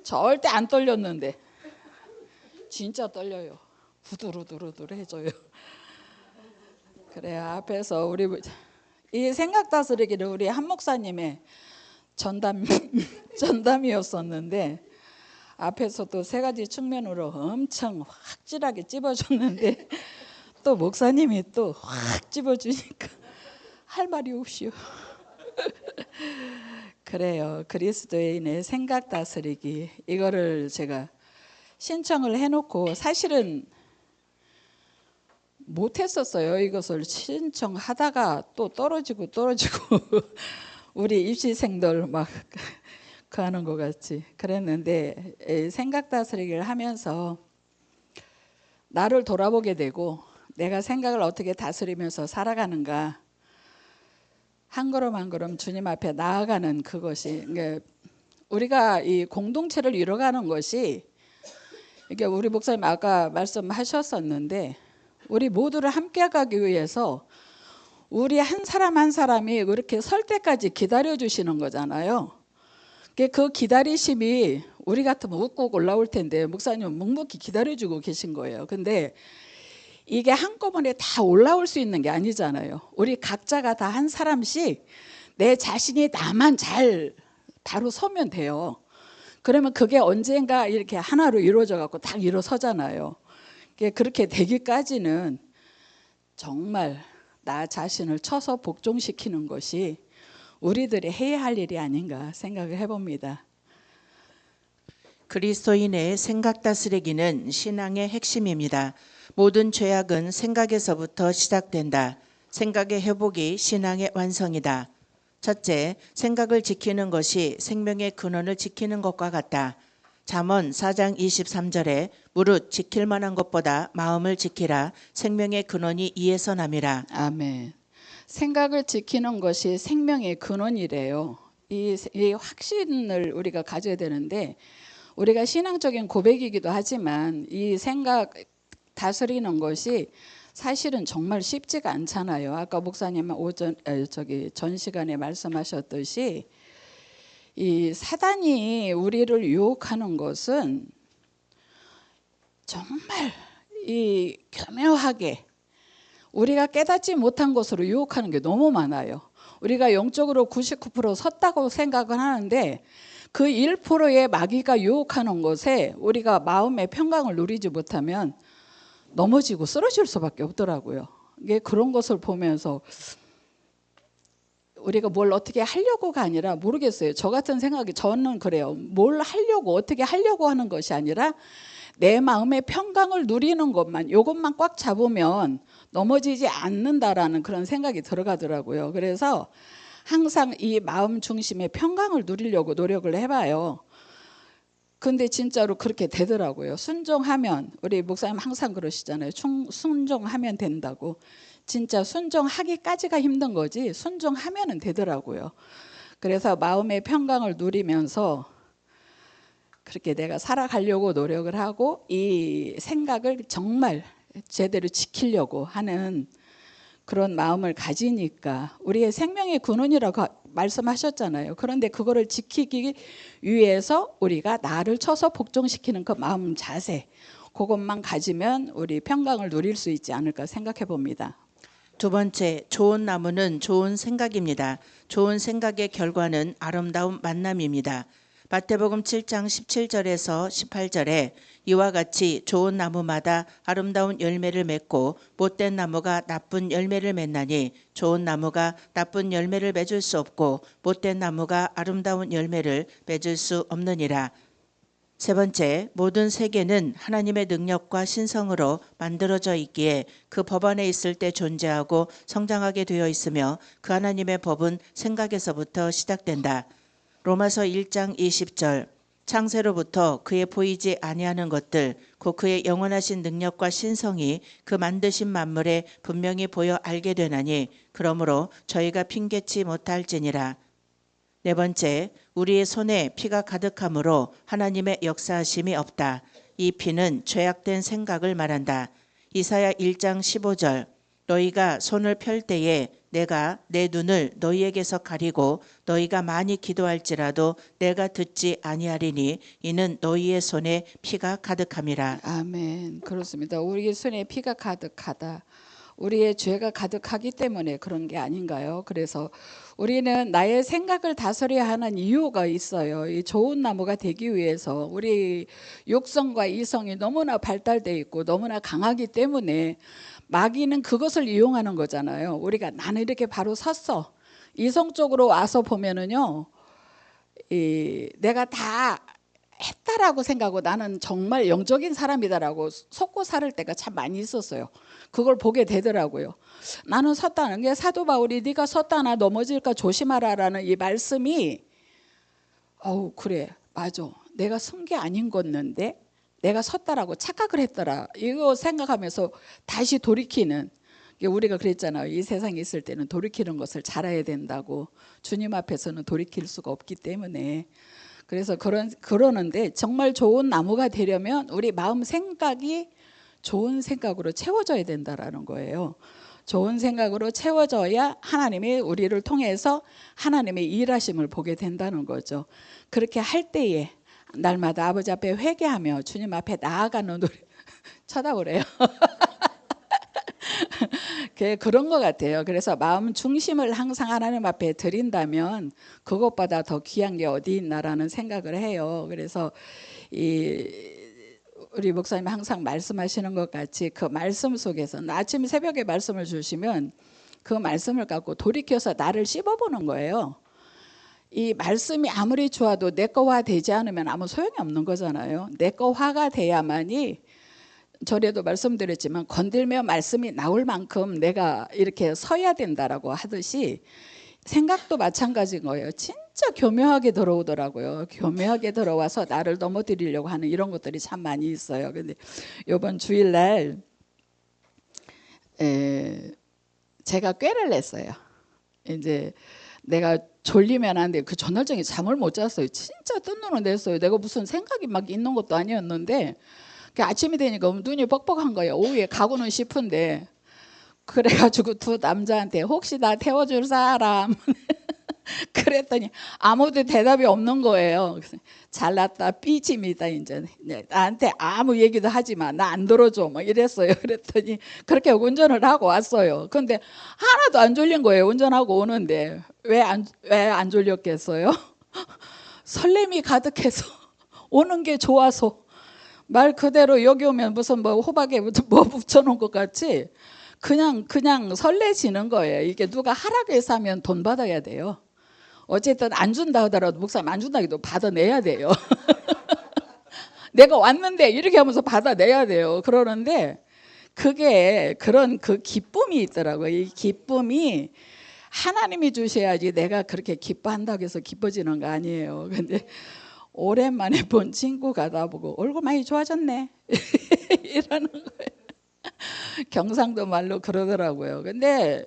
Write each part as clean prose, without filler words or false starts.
절대 안 떨렸는데 진짜 떨려요. 부두루두루두루 해져요. 그래 앞에서 우리 이 생각 다스리기를 우리 한 목사님의 전담이었었는데 앞에서 또 세 가지 측면으로 엄청 확실하게 찝어줬는데 또 목사님이 또 확 찝어주니까 할 말이 없이요. 그래요. 그리스도인의 생각 다스리기 이거를 제가 신청을 해놓고 사실은 못했었어요. 이것을 신청하다가 또 떨어지고 우리 입시생들 막 그 하는 것 같이 그랬는데 생각 다스리기를 하면서 나를 돌아보게 되고 내가 생각을 어떻게 다스리면서 살아가는가 한 걸음 한 걸음 주님 앞에 나아가는 그것이 우리가 이 공동체를 이뤄가는 것이 이게 우리 목사님 아까 말씀하셨었는데 우리 모두를 함께 가기 위해서 우리 한 사람 한 사람이 그렇게 설 때까지 기다려 주시는 거잖아요. 그 기다리심이 우리 같으면 웃고 올라올 텐데 목사님은 묵묵히 기다려주고 계신 거예요. 근데 이게 한꺼번에 다 올라올 수 있는 게 아니잖아요. 우리 각자가 다 한 사람씩 내 자신이 나만 잘 바로 서면 돼요. 그러면 그게 언젠가 이렇게 하나로 이루어져 갖고 딱 일어서잖아요. 그렇게 되기까지는 정말 나 자신을 쳐서 복종시키는 것이 우리들이 해야 할 일이 아닌가 생각을 해봅니다. 그리스도인의 생각 다스리기는 신앙의 핵심입니다. 모든 죄악은 생각에서부터 시작된다. 생각의 회복이 신앙의 완성이다. 첫째, 생각을 지키는 것이 생명의 근원을 지키는 것과 같다. 잠언 4장 23절에 무릇 지킬 만한 것보다 마음을 지키라. 생명의 근원이 이에서 남이라. 아멘. 생각을 지키는 것이 생명의 근원이래요. 이 확신을 우리가 가져야 되는데 우리가 신앙적인 고백이기도 하지만 이 생각 다스리는 것이 사실은 정말 쉽지가 않잖아요. 아까 목사님 전 시간에 말씀하셨듯이 이 사단이 우리를 유혹하는 것은 정말 이 교묘하게 우리가 깨닫지 못한 것으로 유혹하는 게 너무 많아요. 우리가 영적으로 99% 섰다고 생각을 하는데 그 1%의 마귀가 유혹하는 것에 우리가 마음의 평강을 누리지 못하면 넘어지고 쓰러질 수밖에 없더라고요. 이게 그런 것을 보면서 우리가 뭘 어떻게 하려고가 아니라 모르겠어요. 저 같은 생각이 저는 그래요. 뭘 하려고 어떻게 하려고 하는 것이 아니라 내 마음의 평강을 누리는 것만 이것만 꽉 잡으면 넘어지지 않는다라는 그런 생각이 들어가더라고요. 그래서 항상 이 마음 중심의 평강을 누리려고 노력을 해봐요. 근데 진짜로 그렇게 되더라고요. 순종하면 우리 목사님 항상 그러시잖아요. 순종하면 된다고. 진짜 순종하기까지가 힘든 거지 순종하면은 되더라고요. 그래서 마음의 평강을 누리면서 그렇게 내가 살아가려고 노력을 하고 이 생각을 정말 제대로 지키려고 하는 그런 마음을 가지니까 우리의 생명의 근원이라고 말씀하셨잖아요. 그런데 그거를 지키기 위해서 우리가 나를 쳐서 복종시키는 그 마음 자세 그것만 가지면 우리 평강을 누릴 수 있지 않을까 생각해 봅니다. 두 번째, 좋은 나무는 좋은 생각입니다. 좋은 생각의 결과는 아름다운 만남입니다. 마태복음 7장 17절에서 18절에 이와 같이 좋은 나무마다 아름다운 열매를 맺고 못된 나무가 나쁜 열매를 맺나니 좋은 나무가 나쁜 열매를 맺을 수 없고 못된 나무가 아름다운 열매를 맺을 수 없느니라. 세 번째, 모든 세계는 하나님의 능력과 신성으로 만들어져 있기에 그 법 안에 있을 때 존재하고 성장하게 되어 있으며 그 하나님의 법은 생각에서부터 시작된다. 로마서 1장 20절 창세로부터 그의 보이지 아니하는 것들 곧 그의 영원하신 능력과 신성이 그 만드신 만물에 분명히 보여 알게 되나니 그러므로 저희가 핑계치 못할지니라. 네 번째, 우리의 손에 피가 가득하므로 하나님의 역사하심이 없다. 이 피는 죄악된 생각을 말한다. 이사야 1장 15절 너희가 손을 펼 때에 내가 내 눈을 너희에게서 가리고 너희가 많이 기도할지라도 내가 듣지 아니하리니 이는 너희의 손에 피가 가득함이라. 아멘. 그렇습니다. 우리 손에 피가 가득하다. 우리의 죄가 가득하기 때문에 그런 게 아닌가요? 그래서 우리는 나의 생각을 다스려야 하는 이유가 있어요. 이 좋은 나무가 되기 위해서 우리 육성과 이성이 너무나 발달돼 있고 너무나 강하기 때문에 마귀는 그것을 이용하는 거잖아요. 우리가 나는 이렇게 바로 섰어. 이성적으로 와서 보면은요, 내가 다 했다라고 생각하고 나는 정말 영적인 사람이다라고 속고 살 때가 참 많이 있었어요. 그걸 보게 되더라고요. 나는 섰다는 게 사도 바울이 네가 섰다나 넘어질까 조심하라라는 이 말씀이 그래 맞아. 내가 선 게 아닌 건데 내가 섰다라고 착각을 했더라. 이거 생각하면서 다시 돌이키는, 우리가 그랬잖아요. 이 세상에 있을 때는 돌이키는 것을 잘해야 된다고. 주님 앞에서는 돌이킬 수가 없기 때문에. 그래서 그러는데 정말 좋은 나무가 되려면 우리 마음 생각이 좋은 생각으로 채워져야 된다라는 거예요. 좋은 생각으로 채워져야 하나님이 우리를 통해서 하나님의 일하심을 보게 된다는 거죠. 그렇게 할 때에 날마다 아버지 앞에 회개하며 주님 앞에 나아가는 우리 쳐다보래요. 그런 것 같아요. 그래서 마음 중심을 항상 하나님 앞에 드린다면 그것보다 더 귀한 게 어디 있나라는 생각을 해요. 그래서 우리 목사님 항상 말씀하시는 것 같이 그 말씀 속에서 아침 새벽에 말씀을 주시면 그 말씀을 갖고 돌이켜서 나를 씹어보는 거예요. 이 말씀이 아무리 좋아도 내 거화 되지 않으면 아무 소용이 없는 거잖아요. 내 거화가 돼야만이, 전에도 말씀드렸지만 건들면 말씀이 나올 만큼 내가 이렇게 서야 된다라고 하듯이 생각도 마찬가지인 거예요. 진짜 교묘하게 들어오더라고요. 교묘하게 들어와서 나를 넘어뜨리려고 하는 이런 것들이 참 많이 있어요. 근데 이번 주일날 제가 꾀를 냈어요. 이제 내가 졸리면 안 돼. 그 전날 종일 잠을 못 잤어요. 진짜 뜬 눈을 냈어요. 내가 무슨 생각이 막 있는 것도 아니었는데 아침이 되니까 눈이 뻑뻑한 거예요. 오후에 가고는 싶은데. 그래가지고 두 남자한테 혹시 나 태워줄 사람 그랬더니 아무도 대답이 없는 거예요. 그래서 잘났다 삐짐이다 이제 나한테 아무 얘기도 하지 마. 나 안 들어줘 뭐 이랬어요. 그랬더니 그렇게 운전을 하고 왔어요. 근데 하나도 안 졸린 거예요. 운전하고 오는데 왜 안 졸렸겠어요? 설렘이 가득해서 오는 게 좋아서. 말 그대로 여기 오면 무슨 뭐 호박에 뭐 붙여놓은 것 같이 그냥 설레지는 거예요. 이게 누가 하락해서 하면 돈 받아야 돼요. 어쨌든 안 준다 하더라도 목사님 안 준다 해도 받아내야 돼요. 내가 왔는데 이렇게 하면서 받아내야 돼요. 그러는데 그게 그런 그 기쁨이 있더라고요. 이 기쁨이 하나님이 주셔야지 내가 그렇게 기뻐한다고 해서 기뻐지는 거 아니에요. 근데 오랜만에 본 친구가 나보고 얼굴 많이 좋아졌네 이러는 거예요. 경상도 말로 그러더라고요. 근데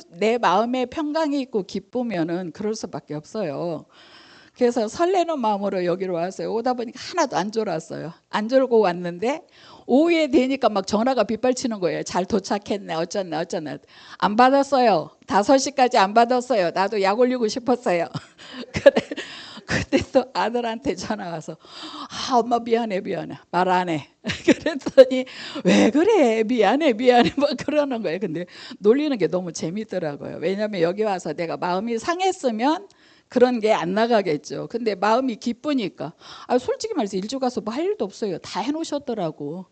내 마음에 평강이 있고 기쁘면은 그럴 수밖에 없어요. 그래서 설레는 마음으로 여기로 왔어요. 오다 보니까 하나도 안 졸았어요. 안 졸고 왔는데 오후에 되니까 막 전화가 빗발치는 거예요. 잘 도착했네 어쩌네. 안 받았어요. 5시까지 안 받았어요. 나도 약 올리고 싶었어요. 그때 또 아들한테 전화 와서 엄마 미안해 말 안 해. 그랬더니 왜 그래 미안해 뭐 그러는 거예요. 근데 놀리는 게 너무 재밌더라고요. 왜냐하면 여기 와서 내가 마음이 상했으면 그런 게 안 나가겠죠. 근데 마음이 기쁘니까 솔직히 말해서 일주 가서 뭐 할 일도 없어요. 다 해놓으셨더라고.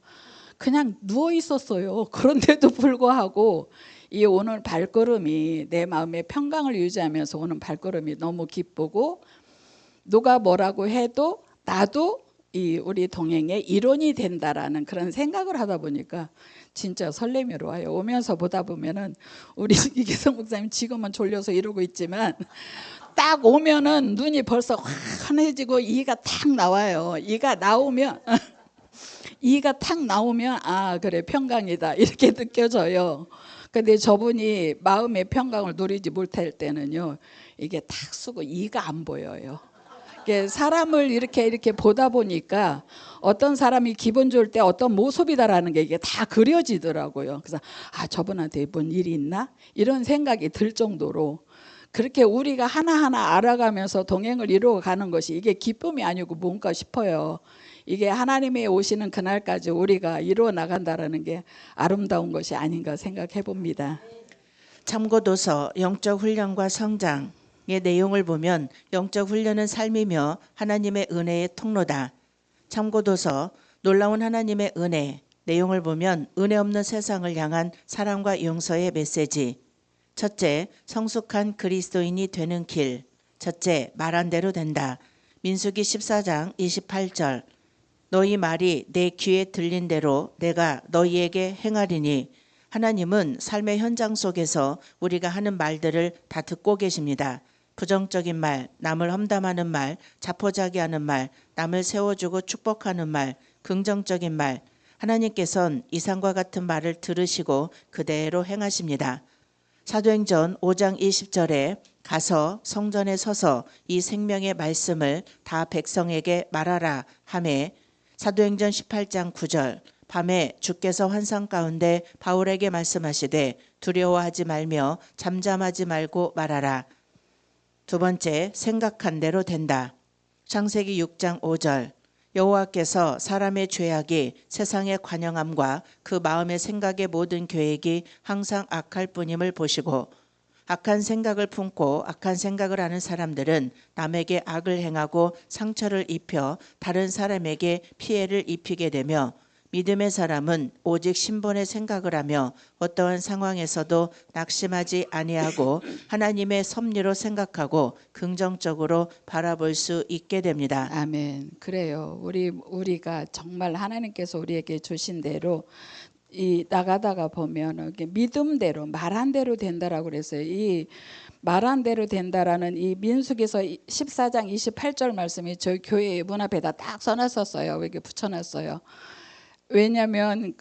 그냥 누워 있었어요. 그런데도 불구하고 이 오늘 발걸음이 내 마음의 평강을 유지하면서 오는 발걸음이 너무 기쁘고 누가 뭐라고 해도 나도 우리 동행의 일원이 된다라는 그런 생각을 하다 보니까 진짜 설렘이 와요. 오면서 보다 보면은 우리 이기성 목사님 지금은 졸려서 이러고 있지만 딱 오면은 눈이 벌써 환해지고 이가 탁 나와요. 이가 탁 나오면 그래 평강이다 이렇게 느껴져요. 근데 저분이 마음의 평강을 누리지 못할 때는요 이게 탁 쓰고 이가 안 보여요. 이게 사람을 이렇게 보다 보니까 어떤 사람이 기분 좋을 때 어떤 모습이다라는 게 이게 다 그려지더라고요. 그래서 아, 저분한테 뭔 일이 있나? 이런 생각이 들 정도로 그렇게 우리가 하나하나 알아가면서 동행을 이루어 가는 것이 이게 기쁨이 아니고 뭔가 싶어요. 이게 하나님의 오시는 그날까지 우리가 이루어 나간다라는 게 아름다운 것이 아닌가 생각해 봅니다. 참고도서 영적 훈련과 성장의 내용을 보면 영적 훈련은 삶이며 하나님의 은혜의 통로다. 참고도서 놀라운 하나님의 은혜 내용을 보면 은혜 없는 세상을 향한 사랑과 용서의 메시지. 첫째, 성숙한 그리스도인이 되는 길. 첫째, 말한 대로 된다. 민수기 14장 28절. 너희 말이 내 귀에 들린 대로 내가 너희에게 행하리니. 하나님은 삶의 현장 속에서 우리가 하는 말들을 다 듣고 계십니다. 부정적인 말, 남을 험담하는 말, 자포자기하는 말, 남을 세워주고 축복하는 말, 긍정적인 말. 하나님께서는 이상과 같은 말을 들으시고 그대로 행하십니다. 사도행전 5장 20절에 가서 성전에 서서 이 생명의 말씀을 다 백성에게 말하라 하매, 사도행전 18장 9절 밤에 주께서 환상 가운데 바울에게 말씀하시되 두려워하지 말며 잠잠하지 말고 말하라. 두 번째, 생각한 대로 된다. 창세기 6장 5절 여호와께서 사람의 죄악이 세상의 관영함과 그 마음의 생각의 모든 계획이 항상 악할 뿐임을 보시고, 악한 생각을 품고 악한 생각을 하는 사람들은 남에게 악을 행하고 상처를 입혀 다른 사람에게 피해를 입히게 되며, 믿음의 사람은 오직 신본의 생각을 하며 어떠한 상황에서도 낙심하지 아니하고 하나님의 섭리로 생각하고 긍정적으로 바라볼 수 있게 됩니다. 아멘. 그래요. 우리가 정말 하나님께서 우리에게 주신 대로 이 나가다가 보면 믿음대로 말한 대로 된다라고 그랬어요. 이 말한 대로 된다라는 이 민수기서 14장 28절 말씀이 저희 교회 문 앞에다 딱 써놨었어요. 이렇게 붙여놨어요. 왜냐하면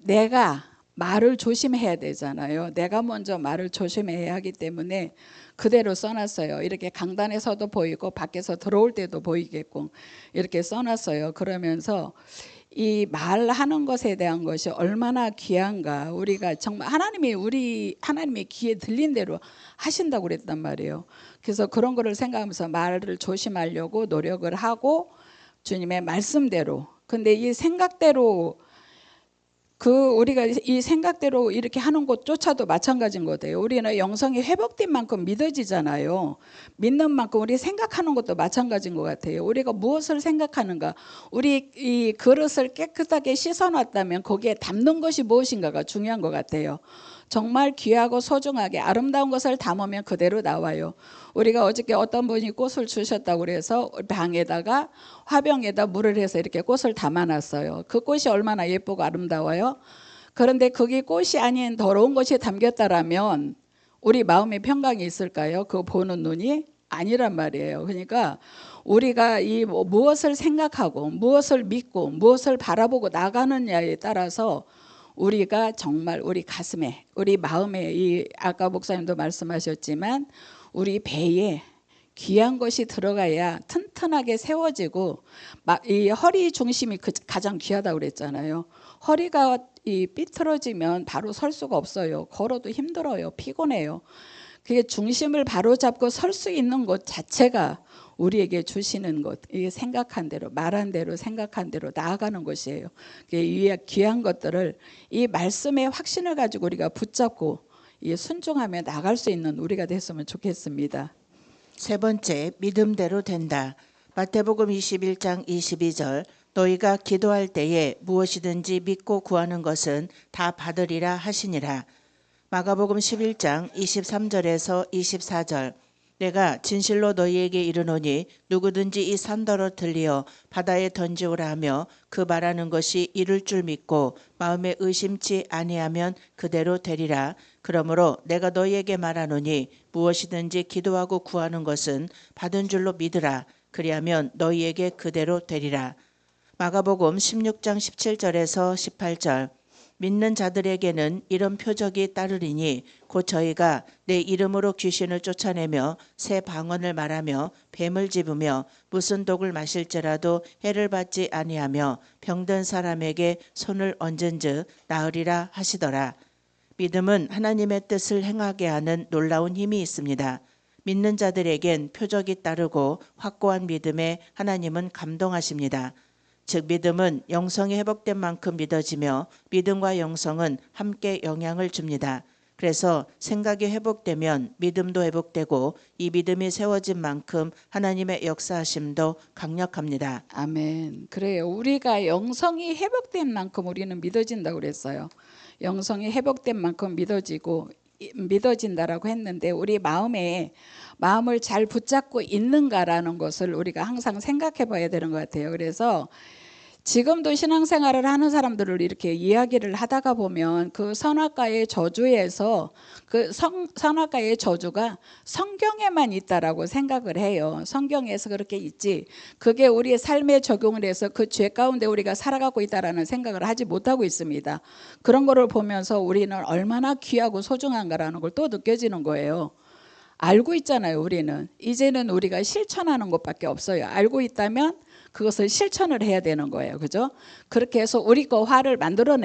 내가 말을 조심해야 되잖아요. 내가 먼저 말을 조심해야 하기 때문에 그대로 써놨어요. 이렇게 강단에서도 보이고 밖에서 들어올 때도 보이게끔 이렇게 써놨어요. 그러면서 이 말하는 것에 대한 것이 얼마나 귀한가. 우리가 정말 하나님의 귀에 들린 대로 하신다고 그랬단 말이에요. 그래서 그런 거를 생각하면서 말을 조심하려고 노력을 하고 주님의 말씀대로. 근데 이 생각대로 우리가 이 생각대로 이렇게 하는 것조차도 마찬가지인 것 같아요. 우리는 영성이 회복된 만큼 믿어지잖아요. 믿는 만큼 우리 생각하는 것도 마찬가지인 것 같아요. 우리가 무엇을 생각하는가, 우리 이 그릇을 깨끗하게 씻어놨다면 거기에 담는 것이 무엇인가가 중요한 것 같아요. 정말 귀하고 소중하게 아름다운 것을 담으면 그대로 나와요. 우리가 어저께 어떤 분이 꽃을 주셨다고 그래서 방에다가 화병에다 물을 해서 이렇게 꽃을 담아놨어요. 그 꽃이 얼마나 예쁘고 아름다워요. 그런데 거기 꽃이 아닌 더러운 것이 담겼다라면 우리 마음에 평강이 있을까요? 그거 보는 눈이 아니란 말이에요. 그러니까 우리가 이 무엇을 생각하고 무엇을 믿고 무엇을 바라보고 나가느냐에 따라서 우리가 정말 우리 가슴에, 우리 마음에, 이 아까 목사님도 말씀하셨지만 우리 배에 귀한 것이 들어가야 튼튼하게 세워지고, 이 허리 중심이 가장 귀하다고 그랬잖아요. 허리가 삐뚤어지면 바로 설 수가 없어요. 걸어도 힘들어요. 피곤해요. 그게 중심을 바로 잡고 설 수 있는 것 자체가 우리에게 주시는 것, 이게 생각한 대로, 말한 대로, 생각한 대로 나아가는 것이에요. 이 귀한 것들을 이 말씀의 확신을 가지고 우리가 붙잡고 순종하며 나갈 수 있는 우리가 됐으면 좋겠습니다. 세 번째, 믿음대로 된다. 마태복음 21장 22절 너희가 기도할 때에 무엇이든지 믿고 구하는 것은 다 받으리라 하시니라. 마가복음 11장 23절에서 24절 내가 진실로 너희에게 이르노니 누구든지 이 산더러 들리어 바다에 던지오라 하며 그 말하는 것이 이룰 줄 믿고 마음에 의심치 아니하면 그대로 되리라. 그러므로 내가 너희에게 말하노니 무엇이든지 기도하고 구하는 것은 받은 줄로 믿으라. 그리하면 너희에게 그대로 되리라. 마가복음 16장 17절에서 18절 믿는 자들에게는 이런 표적이 따르리니 곧 저희가 내 이름으로 귀신을 쫓아내며 새 방언을 말하며 뱀을 집으며 무슨 독을 마실지라도 해를 받지 아니하며 병든 사람에게 손을 얹은즉 나으리라 하시더라. 믿음은 하나님의 뜻을 행하게 하는 놀라운 힘이 있습니다. 믿는 자들에겐 표적이 따르고 확고한 믿음에 하나님은 감동하십니다. 즉 믿음은 영성이 회복된 만큼 믿어지며 믿음과 영성은 함께 영향을 줍니다. 그래서 생각이 회복되면 믿음도 회복되고 이 믿음이 세워진 만큼 하나님의 역사하심도 강력합니다. 아멘. 그래요. 우리가 영성이 회복된 만큼 우리는 믿어진다고 그랬어요. 영성이 회복된 만큼 믿어진다라고 했는데 우리 마음을 잘 붙잡고 있는가라는 것을 우리가 항상 생각해 봐야 되는 것 같아요. 그래서 지금도 신앙생활을 하는 사람들을 이렇게 이야기를 하다가 보면 그 선악과의 저주에서 선악과의 저주가 성경에만 있다라고 생각을 해요. 성경에서 그렇게 있지. 그게 우리의 삶에 적용을 해서 그 죄 가운데 우리가 살아가고 있다라는 생각을 하지 못하고 있습니다. 그런 거를 보면서 우리는 얼마나 귀하고 소중한가라는 걸 또 느껴지는 거예요. 알고 있잖아요. 우리는 이제는 우리가 실천하는 것밖에 없어요. 알고 있다면 그것을 실천을 해야 되는 거예요. 그죠? 그렇게 해서 우리 거 화를 만들어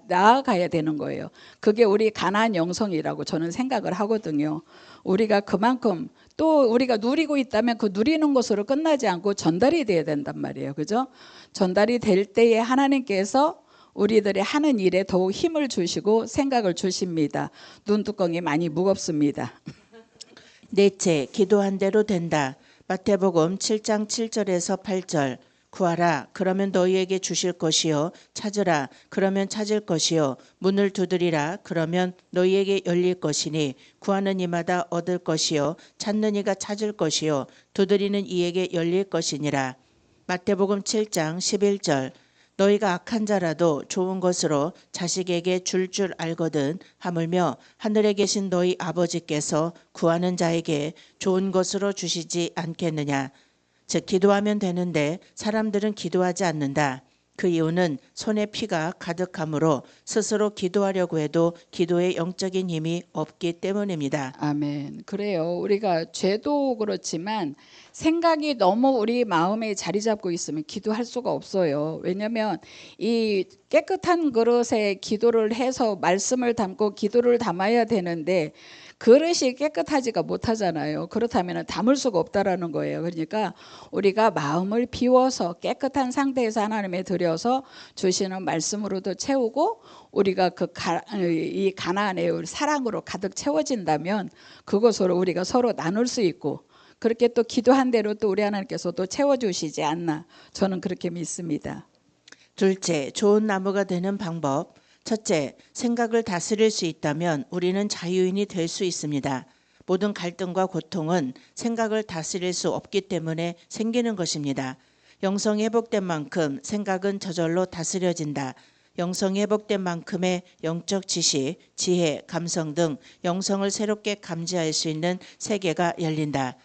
나아가야 되는 거예요. 그게 우리 가나안 영성이라고 저는 생각을 하거든요. 우리가 그만큼 또 우리가 누리고 있다면 그 누리는 것으로 끝나지 않고 전달이 돼야 된단 말이에요. 그죠? 전달이 될 때에 하나님께서 우리들의 하는 일에 더욱 힘을 주시고 생각을 주십니다. 눈두덩이 많이 무겁습니다. 넷째, 기도한 대로 된다. 마태복음 7장 7절에서 8절. 구하라 그러면 너희에게 주실 것이요 찾으라 그러면 찾을 것이요 문을 두드리라 그러면 너희에게 열릴 것이니 구하는 이마다 얻을 것이요 찾는 이가 찾을 것이요 두드리는 이에게 열릴 것이니라. 마태복음 7장 11절. 너희가 악한 자라도 좋은 것으로 자식에게 줄 알거든 하물며 하늘에 계신 너희 아버지께서 구하는 자에게 좋은 것으로 주시지 않겠느냐. 즉 기도하면 되는데 사람들은 기도하지 않는다. 그 이유는 손에 피가 가득하므로 스스로 기도하려고 해도 기도에 영적인 힘이 없기 때문입니다. 아멘. 그래요. 우리가 죄도 그렇지만 생각이 너무 우리 마음에 자리 잡고 있으면 기도할 수가 없어요. 왜냐하면 이 깨끗한 그릇에 기도를 해서 말씀을 담고 기도를 담아야 되는데 그릇이 깨끗하지가 못하잖아요. 그렇다면 담을 수가 없다라는 거예요. 그러니까 우리가 마음을 비워서 깨끗한 상태에서 하나님에 드려서 주시는 말씀으로도 채우고 우리가 이 가나안의 사랑으로 가득 채워진다면 그것으로 우리가 서로 나눌 수 있고 그렇게 또 기도한 대로 또 우리 하나님께서 또 채워주시지 않나 저는 그렇게 믿습니다. 둘째, 좋은 나무가 되는 방법. 첫째, 생각을 다스릴 수 있다면 우리는 자유인이 될 수 있습니다. 모든 갈등과 고통은 생각을 다스릴 수 없기 때문에 생기는 것입니다. 영성이 회복된 만큼 생각은 저절로 다스려진다. 영성이 회복된 만큼의 영적 지식, 지혜, 감성 등 영성을 새롭게 감지할 수 있는 세계가 열린다.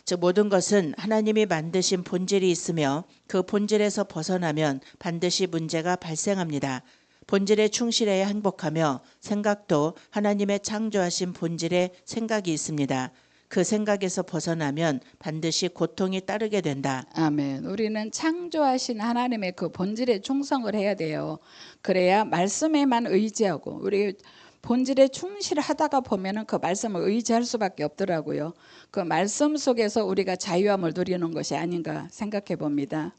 즉 모든 것은 하나님이 만드신 본질이 있으며 그 본질에서 벗어나면 반드시 문제가 발생합니다. 본질에 충실해야 행복하며 생각도 하나님의 창조하신 본질의 생각이 있습니다. 그 생각에서 벗어나면 반드시 고통이 따르게 된다. 아멘. 우리는 창조하신 하나님의 그 본질에 충성을 해야 돼요. 그래야 말씀에만 의지하고 우리 본질에 충실하다가 보면은 그 말씀을 의지할 수밖에 없더라고요. 그 말씀 속에서 우리가 자유함을 누리는 것이 아닌가 생각해 봅니다.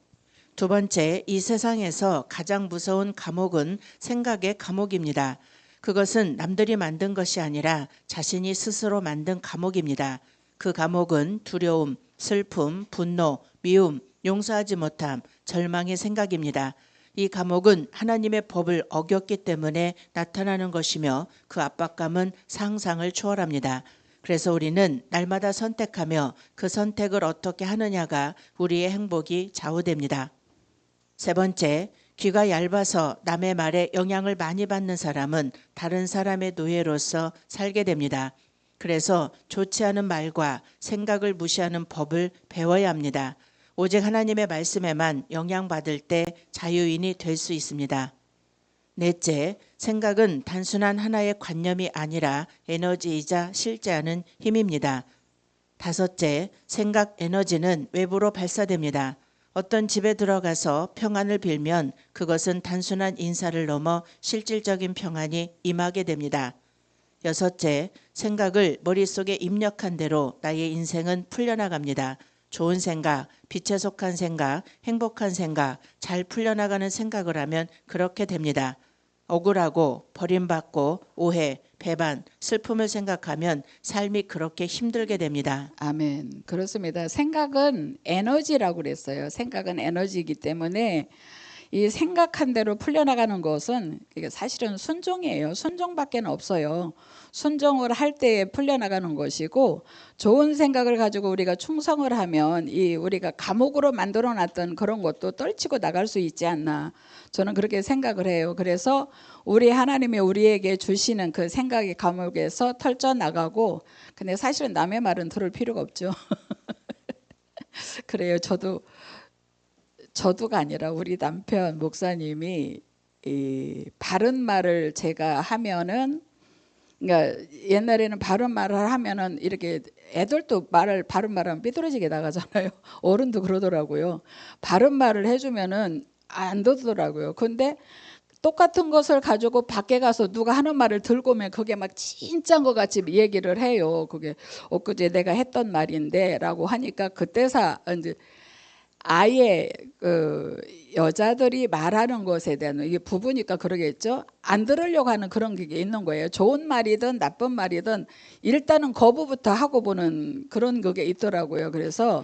두 번째, 이 세상에서 가장 무서운 감옥은 생각의 감옥입니다. 그것은 남들이 만든 것이 아니라 자신이 스스로 만든 감옥입니다. 그 감옥은 두려움, 슬픔, 분노, 미움, 용서하지 못함, 절망의 생각입니다. 이 감옥은 하나님의 법을 어겼기 때문에 나타나는 것이며 그 압박감은 상상을 초월합니다. 그래서 우리는 날마다 선택하며 그 선택을 어떻게 하느냐가 우리의 행복이 좌우됩니다. 세 번째, 귀가 얇아서 남의 말에 영향을 많이 받는 사람은 다른 사람의 노예로서 살게 됩니다. 그래서 좋지 않은 말과 생각을 무시하는 법을 배워야 합니다. 오직 하나님의 말씀에만 영향받을 때 자유인이 될 수 있습니다. 넷째, 생각은 단순한 하나의 관념이 아니라 에너지이자 실제하는 힘입니다. 다섯째, 생각 에너지는 외부로 발사됩니다. 어떤 집에 들어가서 평안을 빌면 그것은 단순한 인사를 넘어 실질적인 평안이 임하게 됩니다. 여섯째, 생각을 머릿속에 입력한 대로 나의 인생은 풀려나갑니다. 좋은 생각, 빛에 속한 생각, 행복한 생각, 잘 풀려나가는 생각을 하면 그렇게 됩니다. 억울하고 버림받고 오해, 배반, 슬픔을 생각하면 삶이 그렇게 힘들게 됩니다. 아멘. 그렇습니다. 생각은 에너지라고 그랬어요. 생각은 에너지이기 때문에 이 생각한 대로 풀려나가는 것은 이게 사실은 순종이에요. 순종밖에 없어요. 순종을 할 때에 풀려나가는 것이고, 좋은 생각을 가지고 우리가 충성을 하면 이 우리가 감옥으로 만들어놨던 그런 것도 떨치고 나갈 수 있지 않나, 저는 그렇게 생각을 해요. 그래서 우리 하나님이 우리에게 주시는 그 생각의 감옥에서 털쳐 나가고, 근데 사실은 남의 말은 들을 필요가 없죠. 그래요. 저도가 아니라 우리 남편 목사님이 이 바른 말을 제가 하면은, 그러니까 옛날에는 바른 말을 하면은 이렇게 애들도 바른 말하면 삐뚤어지게 나가잖아요. 어른도 그러더라고요. 바른 말을 해주면은 안 듣더라고요. 근데 똑같은 것을 가지고 밖에 가서 누가 하는 말을 들고 오면 그게 막 진짜인 것 같이 얘기를 해요. 그게 엊그제 내가 했던 말인데라고 하니까 그때서 이제 아예 그 여자들이 말하는 것에 대한, 이게 부부니까 그러겠죠. 안 들으려고 하는 그런 게 있는 거예요. 좋은 말이든 나쁜 말이든 일단은 거부부터 하고 보는 그런 그게 있더라고요. 그래서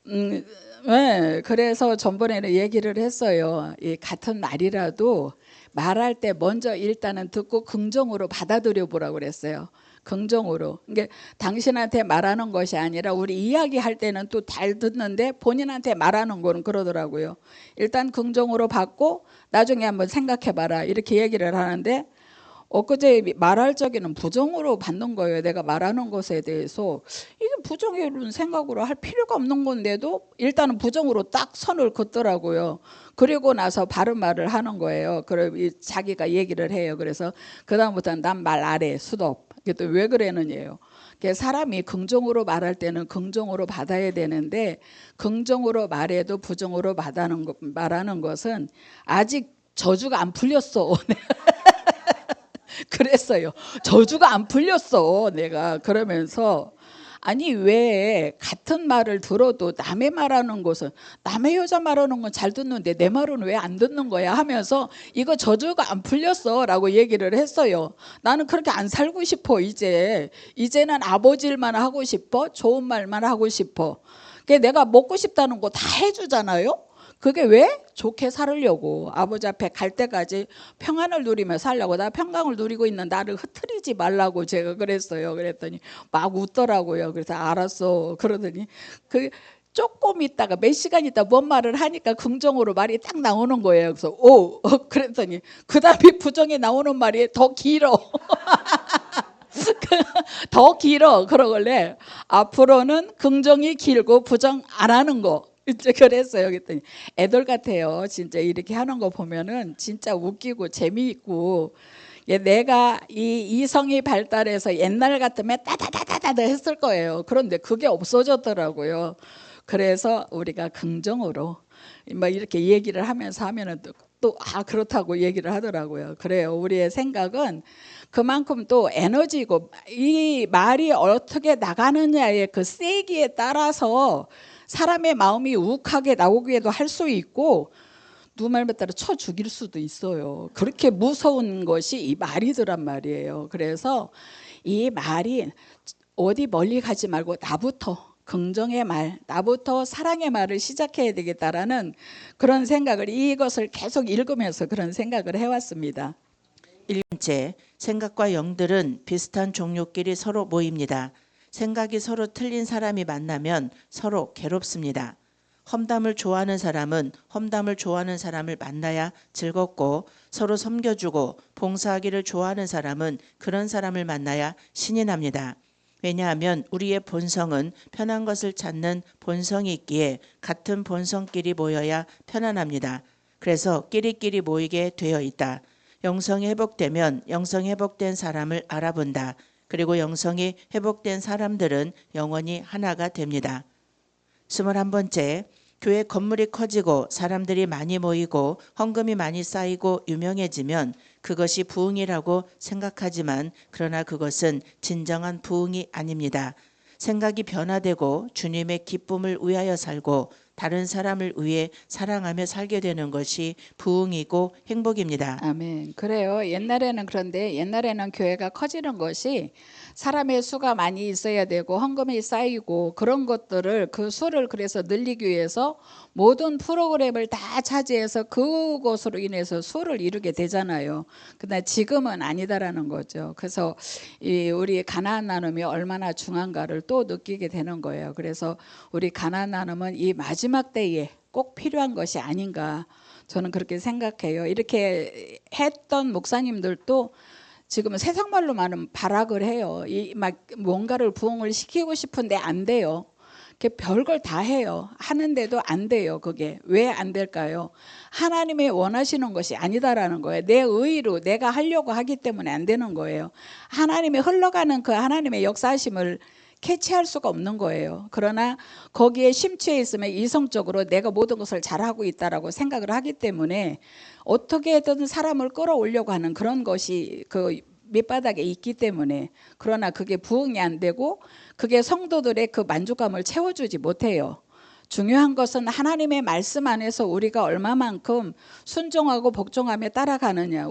네, 그래서 전번에는 얘기를 했어요. 이 같은 말이라도 말할 때 먼저 일단은 듣고 긍정으로 받아들여 보라고 그랬어요. 긍정으로. 그러니까 당신한테 말하는 것이 아니라 우리 이야기할 때는 또 잘 듣는데 본인한테 말하는 거는 그러더라고요. 일단 긍정으로 받고 나중에 한번 생각해 봐라, 이렇게 얘기를 하는데, 엊그제 말할 적에는 부정으로 받는 거예요. 내가 말하는 것에 대해서 이게 부정이라는 생각으로 할 필요가 없는 건데도 일단은 부정으로 딱 선을 긋더라고요. 그리고 나서 바른 말을 하는 거예요. 그럼 자기가 얘기를 해요. 그래서 그다음부터는 난 말 안 해, 스톱. 그게 왜 그러느냐요. 사람이 긍정으로 말할 때는 긍정으로 받아야 되는데, 긍정으로 말해도 부정으로 말하는 것은 아직 저주가 안 풀렸어. 그랬어요. 저주가 안 풀렸어, 내가. 그러면서 아니 왜 같은 말을 들어도 남의 말하는 것은, 남의 여자 말하는 건 잘 듣는데 내 말은 왜 안 듣는 거야 하면서 이거 저주가 안 풀렸어 라고 얘기를 했어요. 나는 그렇게 안 살고 싶어. 이제는 아버지 일만 하고 싶어. 좋은 말만 하고 싶어. 내가 먹고 싶다는 거 다 해주잖아요. 그게 왜? 좋게 살으려고, 아버지 앞에 갈 때까지 평안을 누리며 살려고. 나 평강을 누리고 있는 나를 흐트리지 말라고 제가 그랬어요. 그랬더니 막 웃더라고요. 그래서 알았어 그러더니 그 조금 있다가 몇 시간 있다 뭔 말을 하니까 긍정으로 말이 딱 나오는 거예요. 그래서 오 그랬더니 그 다음에 부정이 나오는 말이 더 길어. 더 길어. 그러길래 앞으로는 긍정이 길고 부정 안 하는 거, 이제 그랬어요. 그랬더니 애들 같아요. 진짜 이렇게 하는 거 보면은 진짜 웃기고 재미있고, 내가 이 이성이 발달해서 옛날 같으면 따다다다다 했을 거예요. 그런데 그게 없어졌더라고요. 그래서 우리가 긍정으로 막 이렇게 얘기를 하면은 또 그렇다고 얘기를 하더라고요. 그래요. 우리의 생각은 그만큼 또 에너지고, 이 말이 어떻게 나가느냐의 그 세기에 따라서 사람의 마음이 욱하게 나오기도 할 수 있고, 누말에 따라 쳐 죽일 수도 있어요. 그렇게 무서운 것이 이 말이더란 말이에요. 그래서 이 말이 어디 멀리 가지 말고 나부터 긍정의 말, 나부터 사랑의 말을 시작해야 되겠다라는 그런 생각을, 이것을 계속 읽으면서 그런 생각을 해왔습니다. 1번째, 생각과 영들은 비슷한 종류끼리 서로 모입니다. 생각이 서로 틀린 사람이 만나면 서로 괴롭습니다. 험담을 좋아하는 사람은 험담을 좋아하는 사람을 만나야 즐겁고, 서로 섬겨주고 봉사하기를 좋아하는 사람은 그런 사람을 만나야 신이 납니다. 왜냐하면 우리의 본성은 편한 것을 찾는 본성이 있기에 같은 본성끼리 모여야 편안합니다. 그래서 끼리끼리 모이게 되어 있다. 영성이 회복되면 영성이 회복된 사람을 알아본다. 그리고 영성이 회복된 사람들은 영원히 하나가 됩니다. 21번째, 교회 건물이 커지고 사람들이 많이 모이고 헌금이 많이 쌓이고 유명해지면 그것이 부흥이라고 생각하지만 그러나 그것은 진정한 부흥이 아닙니다. 생각이 변화되고 주님의 기쁨을 위하여 살고 다른 사람을 위해 사랑하며 살게 되는 것이 부흥이고 행복입니다. 아멘. 그래요. 그런데 옛날에는 교회가 커지는 것이 사람의 수가 많이 있어야 되고 헌금이 쌓이고 그런 것들을 그 수를 그래서 늘리기 위해서 모든 프로그램을 다 차지해서 그것으로 인해서 수를 이루게 되잖아요. 근데 지금은 아니다라는 거죠. 그래서 우리 가나안 나눔이 얼마나 중요한가를 또 느끼게 되는 거예요. 그래서 우리 가나안 나눔은 이 마지막 때에 꼭 필요한 것이 아닌가. 저는 그렇게 생각해요. 이렇게 했던 목사님들도 지금 세상 말로 많은 발악을 해요. 막 뭔가를 부흥을 시키고 싶은데 안 돼요. 별걸 다 해요. 하는데도 안 돼요. 그게 왜 안 될까요? 하나님이 원하시는 것이 아니다라는 거예요. 내 의의로 내가 하려고 하기 때문에 안 되는 거예요. 하나님이 흘러가는 그 하나님의 역사하심을 캐치할 수가 없는 거예요. 그러나 거기에 심취해 있으면 이성적으로 내가 모든 것을 잘하고 있다라고 생각을 하기 때문에 어떻게든 사람을 끌어올려고 하는 그런 것이 그 밑바닥에 있기 때문에, 그러나 그게 부응이 안 되고 그게 성도들의 그 만족감을 채워주지 못해요. 중요한 것은 하나님의 말씀 안에서 우리가 얼마만큼 순종하고 복종하며 따라가느냐.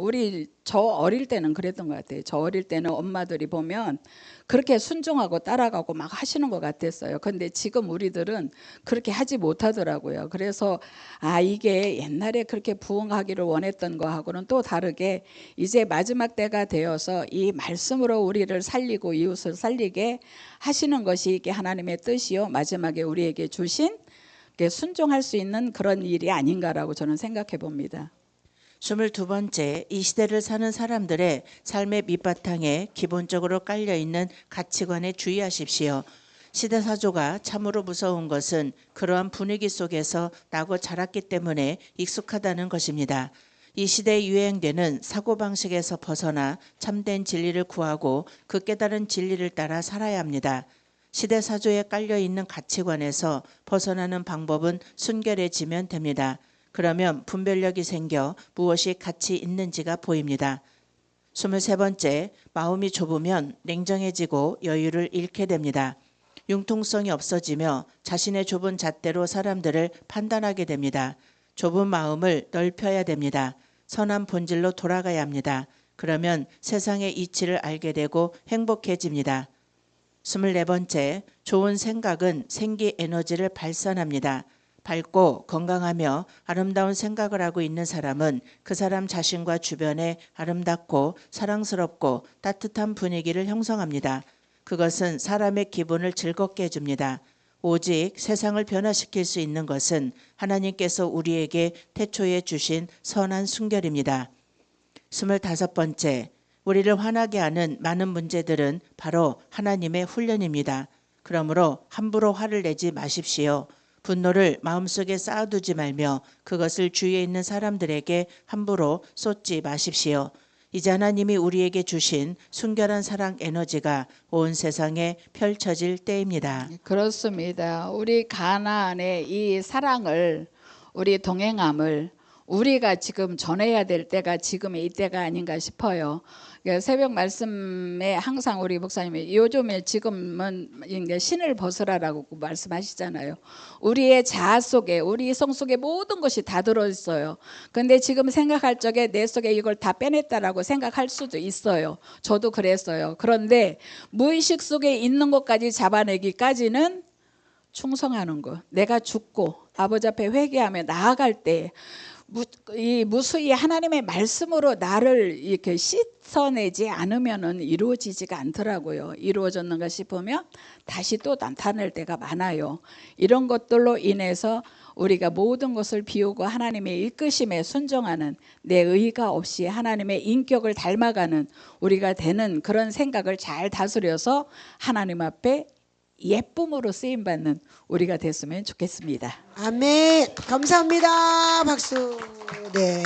저 어릴 때는 그랬던 것 같아요. 저 어릴 때는 엄마들이 보면 그렇게 순종하고 따라가고 막 하시는 것 같았어요. 근데 지금 우리들은 그렇게 하지 못하더라고요. 그래서 이게 옛날에 그렇게 부응하기를 원했던 거하고는 또 다르게 이제 마지막 때가 되어서 이 말씀으로 우리를 살리고 이웃을 살리게 하시는 것이 이게 하나님의 뜻이요, 마지막에 우리에게 주신 순종할 수 있는 그런 일이 아닌가라고 저는 생각해 봅니다. 22번째, 이 시대를 사는 사람들의 삶의 밑바탕에 기본적으로 깔려있는 가치관에 주의하십시오. 시대사조가 참으로 무서운 것은 그러한 분위기 속에서 나고 자랐기 때문에 익숙하다는 것입니다. 이 시대에 유행되는 사고방식에서 벗어나 참된 진리를 구하고 그 깨달은 진리를 따라 살아야 합니다. 시대사조에 깔려있는 가치관에서 벗어나는 방법은 순결해지면 됩니다. 그러면 분별력이 생겨 무엇이 가치 있는지가 보입니다. 23번째, 마음이 좁으면 냉정해지고 여유를 잃게 됩니다. 융통성이 없어지며 자신의 좁은 잣대로 사람들을 판단하게 됩니다. 좁은 마음을 넓혀야 됩니다. 선한 본질로 돌아가야 합니다. 그러면 세상의 이치를 알게 되고 행복해집니다. 24번째, 좋은 생각은 생기 에너지를 발산합니다. 밝고 건강하며 아름다운 생각을 하고 있는 사람은 그 사람 자신과 주변에 아름답고 사랑스럽고 따뜻한 분위기를 형성합니다. 그것은 사람의 기분을 즐겁게 해줍니다. 오직 세상을 변화시킬 수 있는 것은 하나님께서 우리에게 태초에 주신 선한 순결입니다. 25번째, 우리를 화나게 하는 많은 문제들은 바로 하나님의 훈련입니다. 그러므로 함부로 화를 내지 마십시오. 분노를 마음속에 쌓아두지 말며 그것을 주위에 있는 사람들에게 함부로 쏟지 마십시오. 이제 하나님이 우리에게 주신 순결한 사랑 에너지가 온 세상에 펼쳐질 때입니다. 그렇습니다. 우리 가나안의 이 사랑을, 우리 동행함을 우리가 지금 전해야 될 때가 지금의 이때가 아닌가 싶어요. 새벽 말씀에 항상 우리 목사님이 요즘에 지금은 신을 벗으라라고 말씀하시잖아요. 우리의 자아 속에, 우리 성 속에 모든 것이 다 들어있어요. 근데 지금 생각할 적에 내 속에 이걸 다 빼냈다라고 생각할 수도 있어요. 저도 그랬어요. 그런데 무의식 속에 있는 것까지 잡아내기까지는 충성하는 것. 내가 죽고 아버지 앞에 회개하며 나아갈 때 이 무수히 하나님의 말씀으로 나를 이렇게 씻어내지 않으면은 이루어지지가 않더라고요. 이루어졌는가 싶으면 다시 또 나타날 때가 많아요. 이런 것들로 인해서 우리가 모든 것을 비우고 하나님의 이끄심에 순종하는, 내 의가 없이 하나님의 인격을 닮아가는 우리가 되는 그런 생각을 잘 다스려서 하나님 앞에 예쁨으로 쓰임받는 우리가 됐으면 좋겠습니다. 아멘. 감사합니다. 박수. 네.